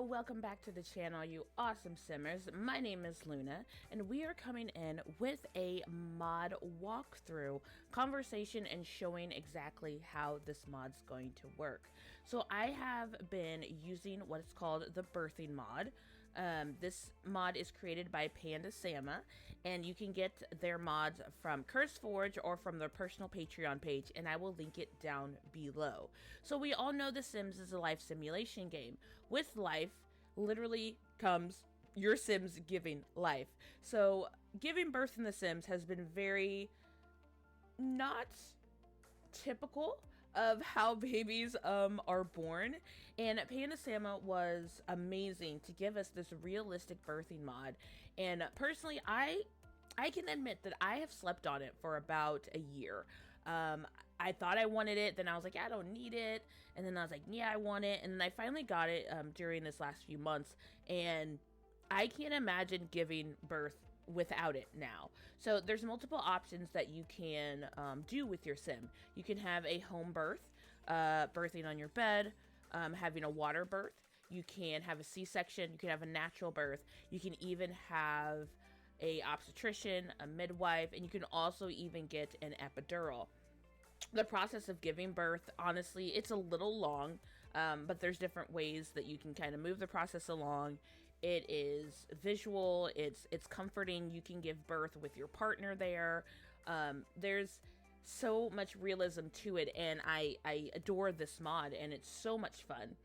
Hello, welcome back to the channel, you awesome simmers. My name is Luna, and we are coming in with a mod walkthrough conversation and showing exactly how this mod's going to work. So I have been using what is called the birthing mod. This mod is created by PandaSama, and you can get their mods from CurseForge or from their personal Patreon page, and I will link it down below. So we all know The Sims is a life simulation game. With life literally comes your Sims giving life. So giving birth in The Sims has been very not typical of how babies are born, and PandaSama was amazing to give us this realistic birthing mod. And personally, I can admit that I have slept on it for about a year. I thought I wanted it, then I was like, I don't need it, and then I was like, yeah, I want it, and then I finally got it during this last few months, and I can't imagine giving birth without it now. So there's multiple options that you can do with your sim. You can have a home birth, birthing on your bed, having a water birth. You can have a C-section. You can have a natural birth. You can even have a obstetrician, a midwife, and you can also even get an epidural. The process of giving birth, honestly, it's a little long, but there's different ways that you can kind of move the process along. It is visual, it's comforting. You can give birth with your partner there. There's so much realism to it, and I adore this mod, and it's so much fun.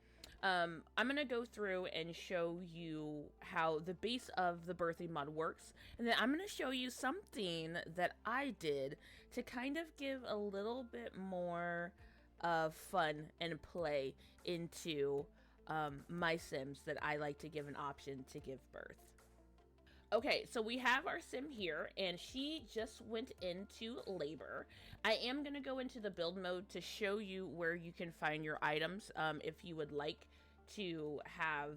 I'm going to go through and show you how the base of the birthing mod works, and then I'm going to show you something that I did to kind of give a little bit more fun and play into my Sims that I like to give an option to give birth. Okay, so we have our sim here, and she just went into labor. I am going to go into the build mode to show you where you can find your items if you would like to have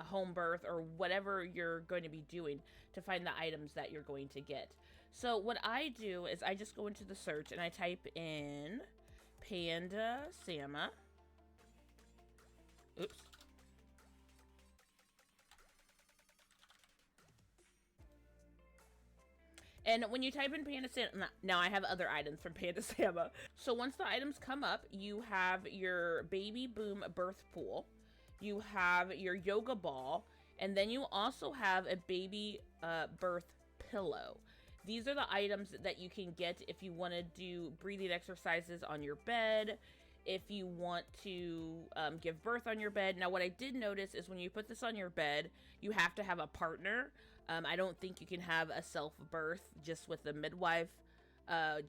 a home birth or whatever you're going to be doing to find the items that you're going to get. So what I do is I just go into the search and I type in PandaSama. Oops. And when you type in PandaSama, now I have other items from PandaSama. So once the items come up, you have your baby boom birth pool, you have your yoga ball, and then you also have a baby birth pillow. These are the items that you can get if you want to do breathing exercises on your bed, if you want to give birth on your bed. Now, what I did notice is when you put this on your bed, you have to have a partner. I don't think you can have a self-birth just with a midwife,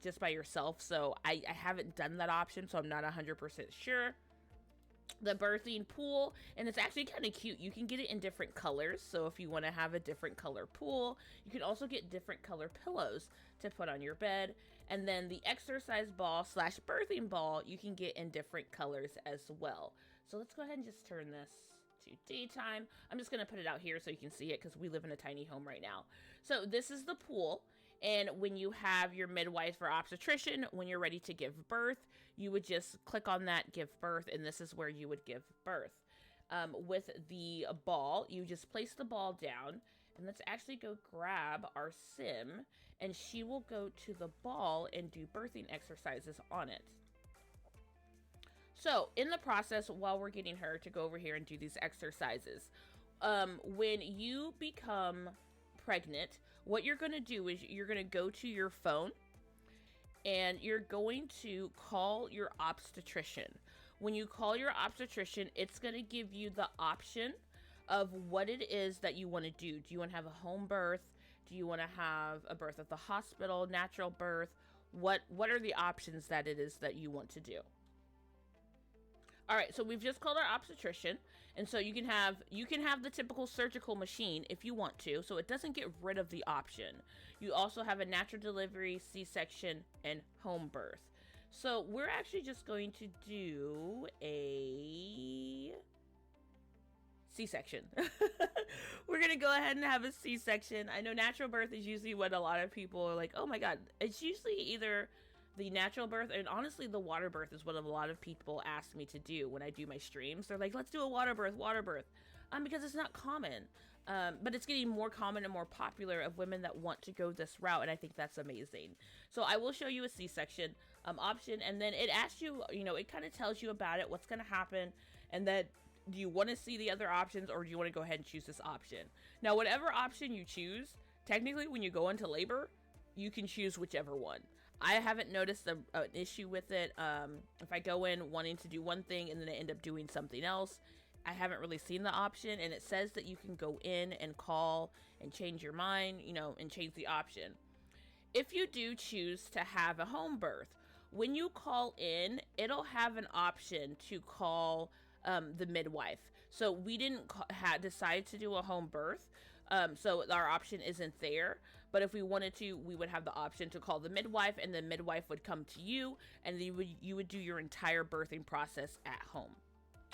just by yourself. So I haven't done that option, so I'm not 100% sure. The birthing pool, and it's actually kind of cute. You can get it in different colors, so if you want to have a different color pool, you can also get different color pillows to put on your bed. And then the exercise ball slash birthing ball, you can get in different colors as well. So let's go ahead and just turn this to daytime. I'm just going to put it out here so you can see it because we live in a tiny home right now. So this is the pool, and when you have your midwife or obstetrician, when you're ready to give birth, you would just click on that give birth, and this is where you would give birth. With the ball, you just place the ball down, and let's actually go grab our sim, and she will go to the ball and do birthing exercises on it. So in the process, while we're getting her to go over here and do these exercises, when you become pregnant, what you're going to do is you're going to go to your phone and you're going to call your obstetrician. When you call your obstetrician, it's going to give you the option of what it is that you want to do. Do you want to have a home birth? Do you want to have a birth at the hospital, natural birth? What are the options that it is that you want to do? All right, so we've just called our obstetrician, and so you can have the typical surgical machine if you want to, so it doesn't get rid of the option. You also have a natural delivery, C-section, and home birth. So we're actually just going to do a C-section. We're gonna go ahead and have a C-section. I know natural birth is usually what a lot of people are like, oh my god. It's usually either the natural birth, and honestly the water birth is what a lot of people ask me to do when I do my streams. They're like, let's do a water birth. because it's not common. But it's getting more common and more popular of women that want to go this route, and I think that's amazing. So I will show you a C-section option, and then it asks you, it kind of tells you about it, what's going to happen, and then do you want to see the other options, or do you want to go ahead and choose this option? Now, whatever option you choose, technically when you go into labor, you can choose whichever one. I haven't noticed an issue with it. If I go in wanting to do one thing and then I end up doing something else, I haven't really seen the option, and it says that you can go in and call and change your mind, and change the option. If you do choose to have a home birth, when you call in, it'll have an option to call the midwife. So we didn't decide to do a home birth, so our option isn't there. But if we wanted to, we would have the option to call the midwife, and the midwife would come to you, and you would do your entire birthing process at home.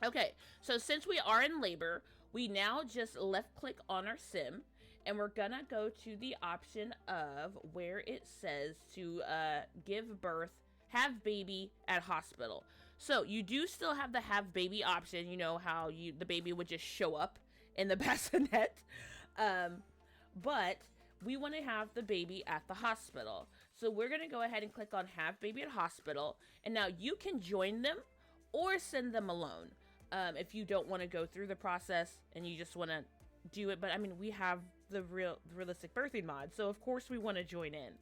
Okay, so since we are in labor, we now just left click on our sim, and we're gonna go to the option of where it says to give birth, have baby at hospital. So you do still have the have baby option, how the baby would just show up in the bassinet, but we want to have the baby at the hospital. So we're gonna go ahead and click on have baby at hospital, and now you can join them or send them alone. If you don't want to go through the process and you just want to do it. But I mean, we have the realistic birthing mod, so of course we want to join in.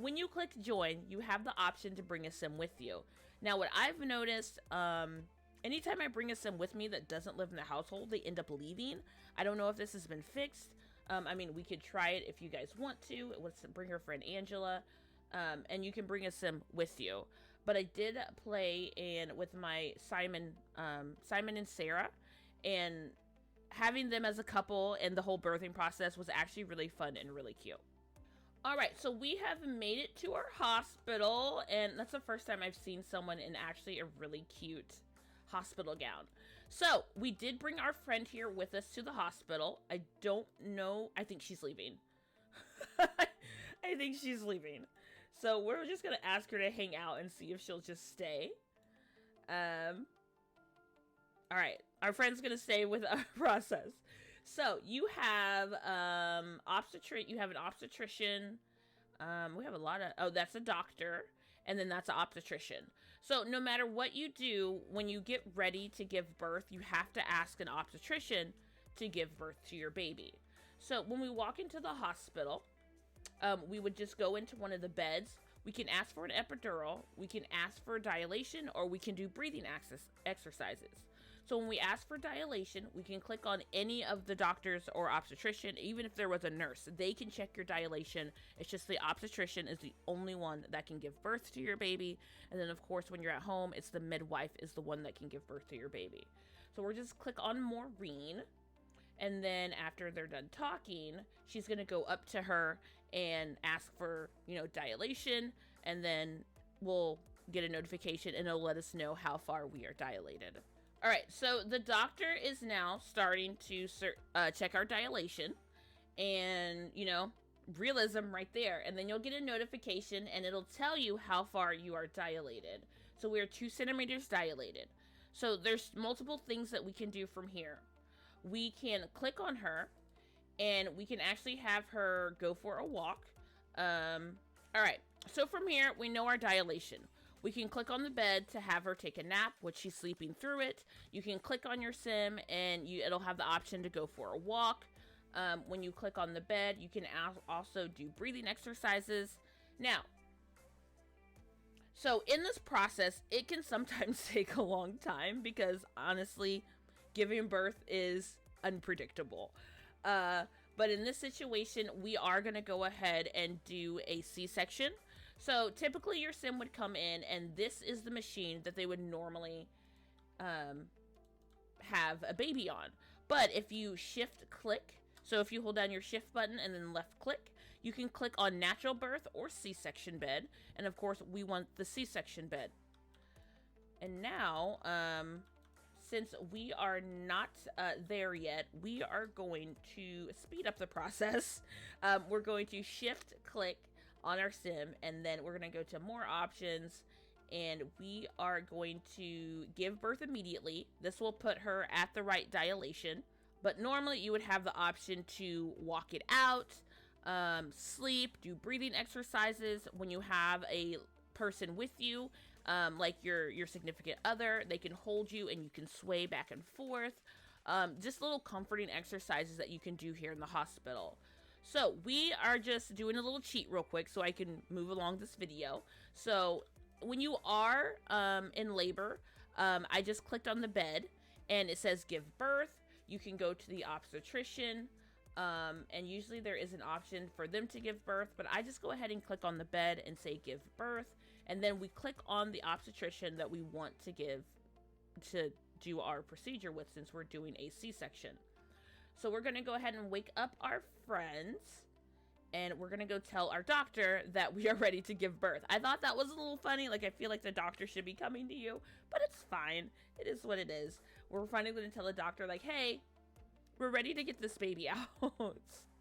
When you click join, you have the option to bring a sim with you. Now, what I've noticed, anytime I bring a sim with me that doesn't live in the household, they end up leaving. I don't know if this has been fixed. I mean, we could try it if you guys want to. Let's bring her friend Angela, and you can bring a sim with you. But I did play with my Simon and Sarah, and having them as a couple and the whole birthing process was actually really fun and really cute. All right, so we have made it to our hospital, and that's the first time I've seen someone in actually a really cute hospital gown. So we did bring our friend here with us to the hospital. I don't know. I think she's leaving. I think she's leaving. So we're just going to ask her to hang out and see if she'll just stay. All right. Our friend's going to stay with our process. So you have an obstetrician. We have a lot of, that's a doctor. And then that's an obstetrician. So no matter what you do, when you get ready to give birth, you have to ask an obstetrician to give birth to your baby. So when we walk into the hospital, we would just go into one of the beds. We can ask for an epidural, we can ask for dilation, or we can do breathing exercises. So when we ask for dilation, we can click on any of the doctors or obstetrician, even if there was a nurse. They can check your dilation. It's just the obstetrician is the only one that can give birth to your baby. And then, of course, when you're at home, it's the midwife is the one that can give birth to your baby. So we're just click on Maureen. And then after they're done talking, she's going to go up to her and ask for, dilation. And then we'll get a notification and it'll let us know how far we are dilated. All right, so the doctor is now starting to check our dilation. And, realism right there. And then you'll get a notification and it'll tell you how far you are dilated. So we're 2 centimeters dilated. So there's multiple things that we can do from here. We can click on her and we can actually have her go for a walk. All right, so from here, we know our dilation. We can click on the bed to have her take a nap, which she's sleeping through it. You can click on your sim and it'll have the option to go for a walk. When you click on the bed, you can also do breathing exercises. Now, so in this process, it can sometimes take a long time because honestly, giving birth is unpredictable. But in this situation, we are going to go ahead and do a C-section. So typically your sim would come in and this is the machine that they would normally have a baby on. But if you shift click, so if you hold down your shift button and then left click, you can click on natural birth or C-section bed. And of course we want the C-section bed. And now, since we are not there yet, we are going to speed up the process. We're going to shift click on our sim, and then we're going to go to more options, and we are going to give birth immediately. This will put her at the right dilation. But normally you would have the option to walk it out, sleep, do breathing exercises. When you have a person with you, like your significant other, they can hold you and you can sway back and forth. Just little comforting exercises that you can do here in the hospital. So we are just doing a little cheat real quick so I can move along this video. So when you are in labor, I just clicked on the bed and it says give birth. You can go to the obstetrician, and usually there is an option for them to give birth, but I just go ahead and click on the bed and say give birth, and then we click on the obstetrician that we want to do our procedure with, since we're doing a C-section. So we're going to go ahead and wake up our friends, and we're going to go tell our doctor that we are ready to give birth. I thought that was a little funny. Like, I feel like the doctor should be coming to you, but it's fine. It is what it is. We're finally going to tell the doctor, like, hey, we're ready to get this baby out. All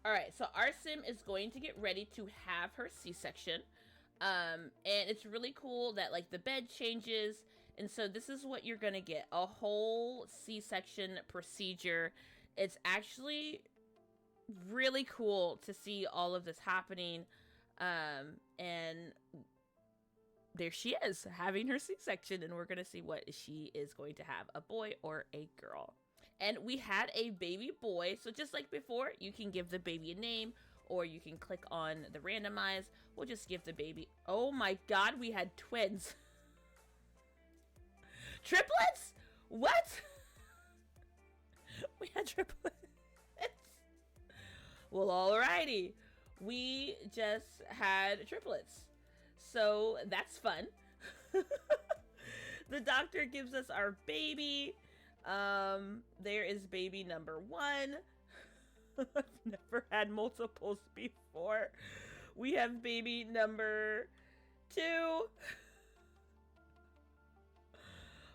right, so our sim is going to get ready to have her C-section. And it's really cool that, like, the bed changes. And so this is what you're going to get, a whole C-section procedure. It's actually really cool to see all of this happening. And there she is, having her C-section, and we're going to see what she is going to have, a boy or a girl. And we had a baby boy, so just like before, you can give the baby a name, or you can click on the randomize. We'll just give the baby, oh my god, we had twins. Triplets? What? We had triplets. Well, alrighty. We just had triplets. So that's fun. The doctor gives us our baby. There is baby number 1. I've never had multiples before. We have baby number 2.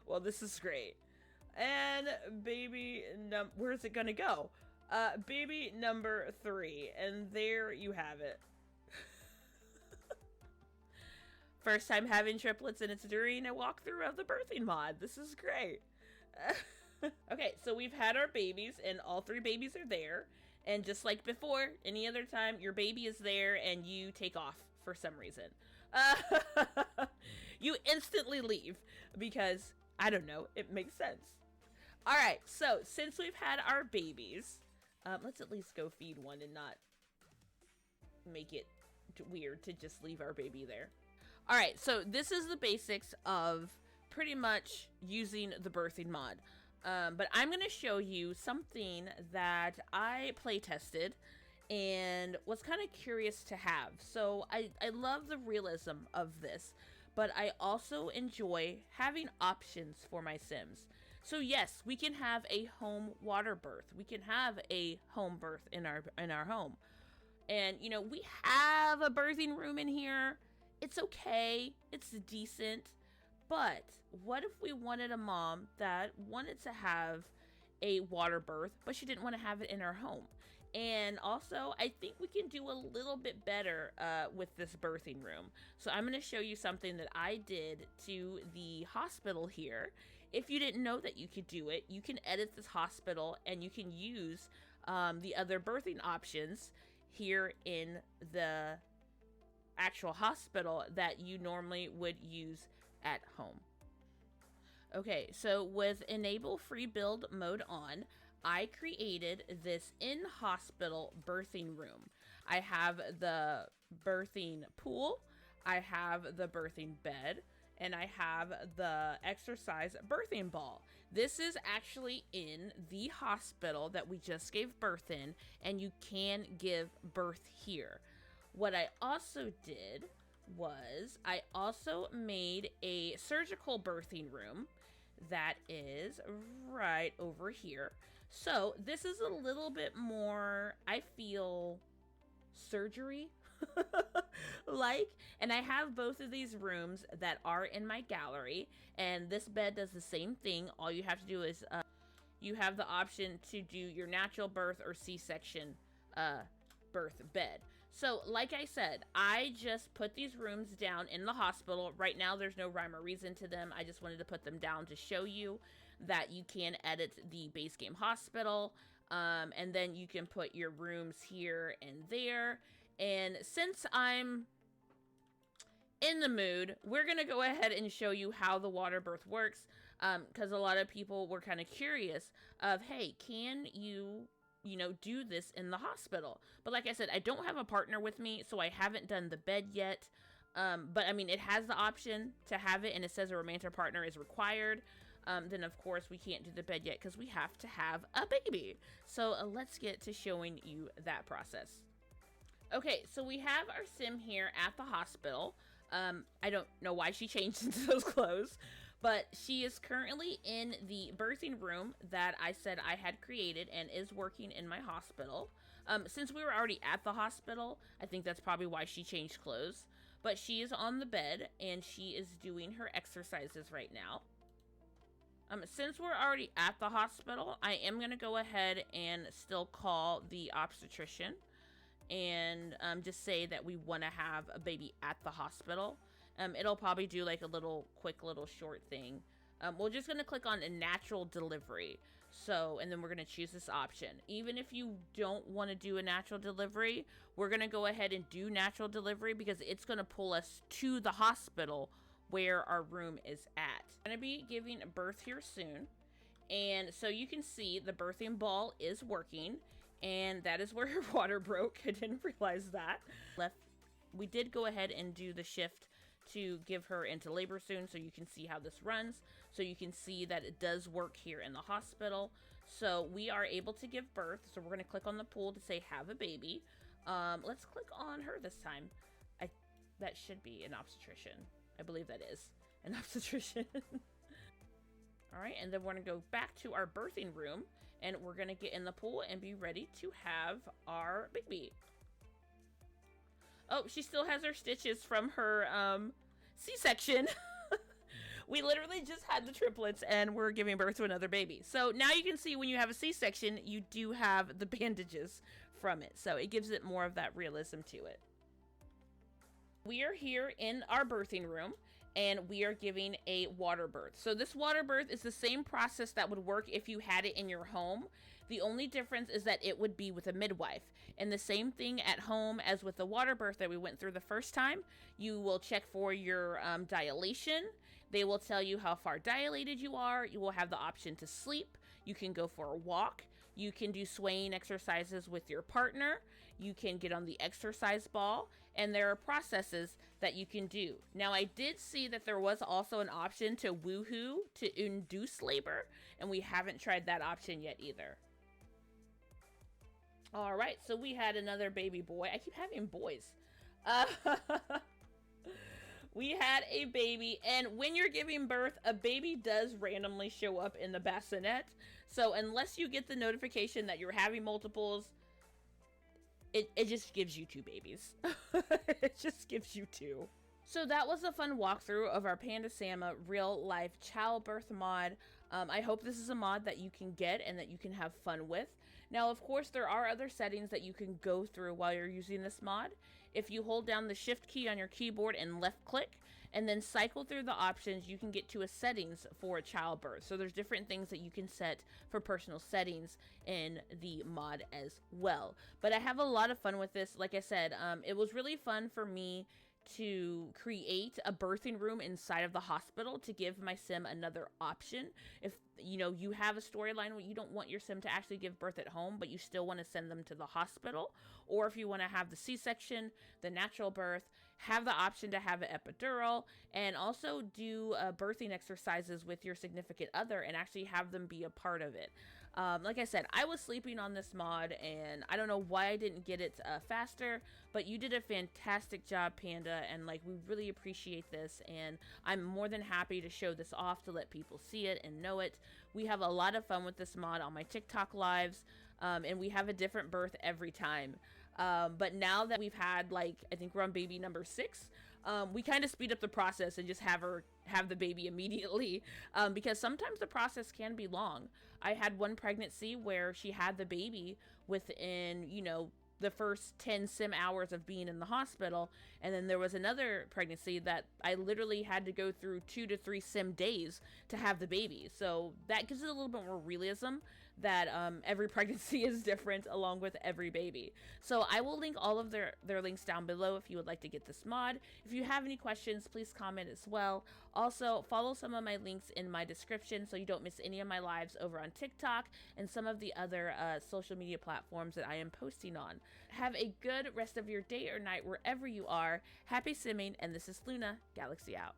Well, this is great. And baby where's it gonna go? Baby number 3. And there you have it. First time having triplets, and it's during a walkthrough of the birthing mod. This is great. Okay, so we've had our babies, and all 3 babies are there. And just like before, any other time, your baby is there, and you take off for some reason. You instantly leave, because, I don't know, it makes sense. Alright, so since we've had our babies, let's at least go feed one and not make it weird to just leave our baby there. Alright, so this is the basics of pretty much using the birthing mod. But I'm going to show you something that I play tested and was kind of curious to have. So I love the realism of this, but I also enjoy having options for my Sims. So yes, we can have a home water birth. We can have a home birth in our home. And, you know, we have a birthing room in here. It's okay. It's decent. But what if we wanted a mom that wanted to have a water birth, but she didn't want to have it in her home? And also, I think we can do a little bit better with this birthing room. So I'm going to show you something that I did to the hospital here. If you didn't know that you could do it, you can edit this hospital and you can use the other birthing options here in the actual hospital that you normally would use at home. Okay, so with enable free build mode on, I created this in-hospital birthing room. I have the birthing pool, I have the birthing bed, and I have the exercise birthing ball. This is actually in the hospital that we just gave birth in, and you can give birth here. What I also did was I also made a surgical birthing room that is right over here. So this is a little bit more, I feel, surgery like, and I have both of these rooms that are in my gallery, and this bed does the same thing. All you have to do is you have the option to do your natural birth or C-section birth bed. So like I said, I just put these rooms down in the hospital. Right now there's no rhyme or reason to them. I just wanted to put them down to show you that you can edit the base game hospital. And then you can put your rooms here and there. And since I'm in the mood, we're going to go ahead and show you how the water birth works, because a lot of people were kind of curious of, hey, can you do this in the hospital? But like I said, I don't have a partner with me, so I haven't done the bed yet. But I mean, it has the option to have it, and it says a romantic partner is required. Then of course we can't do the bed yet because we have to have a baby. So let's get to showing you that process. Okay, so we have our sim here at the hospital. I don't know why she changed into those clothes, but she is currently in the birthing room that I said I had created and is working in my hospital. Since we were already at the hospital, I think that's probably why she changed clothes. But she is on the bed and she is doing her exercises right now. Since we're already at the hospital, I am going to go ahead and still call the obstetrician and just say that we want to have a baby at the hospital. It'll probably do like a quick little short thing. We're just going to click on a natural delivery. So, and then we're going to choose this option. Even if you don't want to do a natural delivery, we're going to go ahead and do natural delivery because it's going to pull us to the hospital where our room is at. I'm going to be giving birth here soon. And so you can see the birthing ball is working. And that is where her water broke. I didn't realize that. We did go ahead and do the shift to give her into labor soon, so you can see how this runs. So you can see that it does work here in the hospital. So we are able to give birth. So we're going to click on the pool to say have a baby. Let's click on her this time. That should be an obstetrician. I believe that is an obstetrician. All right, and then we're going to go back to our birthing room, and we're going to get in the pool and be ready to have our baby. Oh, she still has her stitches from her C-section. We literally just had the triplets, and we're giving birth to another baby. So now you can see when you have a C-section, you do have the bandages from it. So it gives it more of that realism to it. We are here in our birthing room, and we are giving a water birth. So this water birth is the same process that would work if you had it in your home. The only difference is that it would be with a midwife. And the same thing at home as with the water birth that we went through the first time. You will check for your dilation. They will tell you how far dilated you are. You will have the option to sleep. You can go for a walk. You can do swaying exercises with your partner. You can get on the exercise ball. And there are processes that you can do. Now, I did see that there was also an option to woohoo, to induce labor. And we haven't tried that option yet either. All right, so we had another baby boy. I keep having boys. We had a baby, and when you're giving birth, a baby does randomly show up in the bassinet. So unless you get the notification that you're having multiples, it just gives you two babies. It just gives you two. So that was a fun walkthrough of our PandaSama real life childbirth mod. I hope this is a mod that you can get and that you can have fun with. Now, of course, there are other settings that you can go through while you're using this mod. If you hold down the shift key on your keyboard and left click and then cycle through the options, you can get to a settings for a childbirth. So there's different things that you can set for personal settings in the mod as well. But I have a lot of fun with this. Like I said, it was really fun for me to create a birthing room inside of the hospital to give my sim another option. If you have a storyline where you don't want your sim to actually give birth at home, but you still want to send them to the hospital, or if you want to have the C-section, the natural birth, have the option to have an epidural, and also do birthing exercises with your significant other and actually have them be a part of it. Like I said, I was sleeping on this mod, and I don't know why I didn't get it faster, but you did a fantastic job, Panda, and we really appreciate this, and I'm more than happy to show this off to let people see it and know it. We have a lot of fun with this mod on my TikTok lives, and we have a different birth every time. But now that we've had, I think we're on baby number 6, we kind of speed up the process and just have the baby immediately, because sometimes the process can be long. I had one pregnancy where she had the baby within, the first 10 sim hours of being in the hospital, and then there was another pregnancy that I literally had to go through 2 to 3 sim days to have the baby. So that gives it a little bit more realism that every pregnancy is different along with every baby. So I will link all of their links down below if you would like to get this mod. If you have any questions, please comment as well. Also, follow some of my links in my description so you don't miss any of my lives over on TikTok and some of the other social media platforms that I am posting on. Have a good rest of your day or night wherever you are. Happy simming, and this is Luna. Galaxy out.